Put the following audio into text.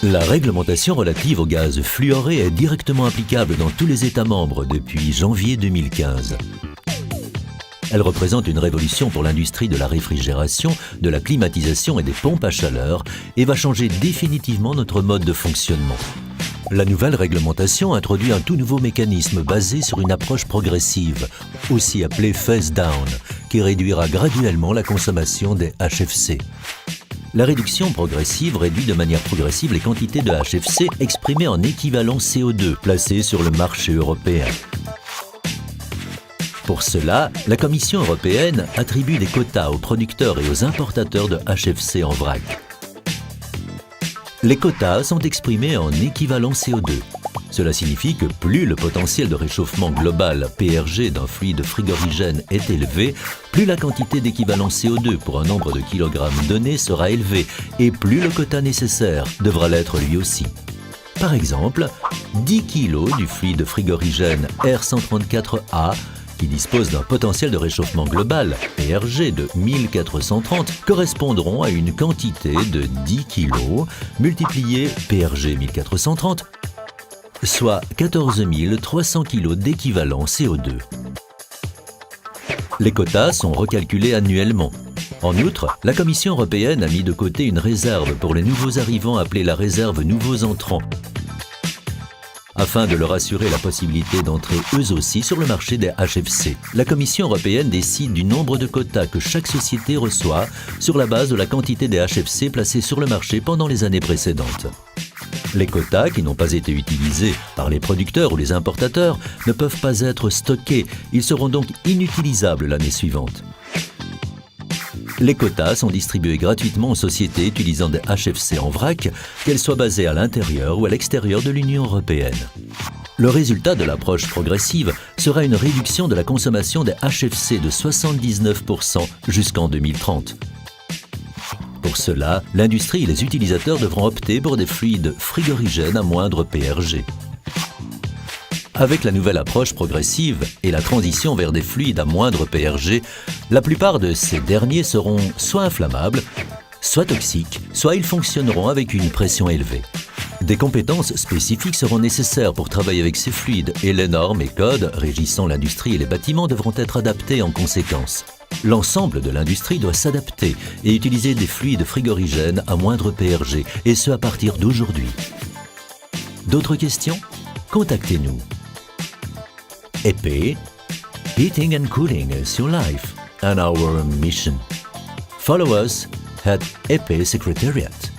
La réglementation relative aux gaz fluorés est directement applicable dans tous les États membres depuis janvier 2015. Elle représente une révolution pour l'industrie de la réfrigération, de la climatisation et des pompes à chaleur et va changer définitivement notre mode de fonctionnement. La nouvelle réglementation introduit un tout nouveau mécanisme basé sur une approche progressive, aussi appelée phase down, qui réduira graduellement la consommation des HFC. La réduction progressive réduit de manière progressive les quantités de HFC exprimées en équivalent CO2 placées sur le marché européen. Pour cela, la Commission européenne attribue des quotas aux producteurs et aux importateurs de HFC en vrac. Les quotas sont exprimés en équivalent CO2. Cela signifie que plus le potentiel de réchauffement global PRG d'un fluide frigorigène est élevé, plus la quantité d'équivalent CO2 pour un nombre de kilogrammes donné sera élevée et plus le quota nécessaire devra l'être lui aussi. Par exemple, 10 kg du fluide frigorigène R134A qui dispose d'un potentiel de réchauffement global, PRG, de 1430, correspondront à une quantité de 10 kg multiplié PRG 1430, soit 14 300 kg d'équivalent CO2. Les quotas sont recalculés annuellement. En outre, la Commission européenne a mis de côté une réserve pour les nouveaux arrivants appelée la réserve nouveaux entrants, afin de leur assurer la possibilité d'entrer eux aussi sur le marché des HFC. La Commission européenne décide du nombre de quotas que chaque société reçoit sur la base de la quantité des HFC placés sur le marché pendant les années précédentes. Les quotas qui n'ont pas été utilisés par les producteurs ou les importateurs ne peuvent pas être stockés, ils seront donc inutilisables l'année suivante. Les quotas sont distribués gratuitement aux sociétés utilisant des HFC en vrac, qu'elles soient basées à l'intérieur ou à l'extérieur de l'Union européenne. Le résultat de l'approche progressive sera une réduction de la consommation des HFC de 79% jusqu'en 2030. Pour cela, l'industrie et les utilisateurs devront opter pour des fluides frigorigènes à moindre PRG. Avec la nouvelle approche progressive et la transition vers des fluides à moindre PRG, la plupart de ces derniers seront soit inflammables, soit toxiques, soit ils fonctionneront avec une pression élevée. Des compétences spécifiques seront nécessaires pour travailler avec ces fluides et les normes et codes régissant l'industrie et les bâtiments devront être adaptés en conséquence. L'ensemble de l'industrie doit s'adapter et utiliser des fluides frigorigènes à moindre PRG, et ce à partir d'aujourd'hui. D'autres questions? Contactez-nous. EP, heating and cooling is your life and our mission. Follow us at EP Secretariat.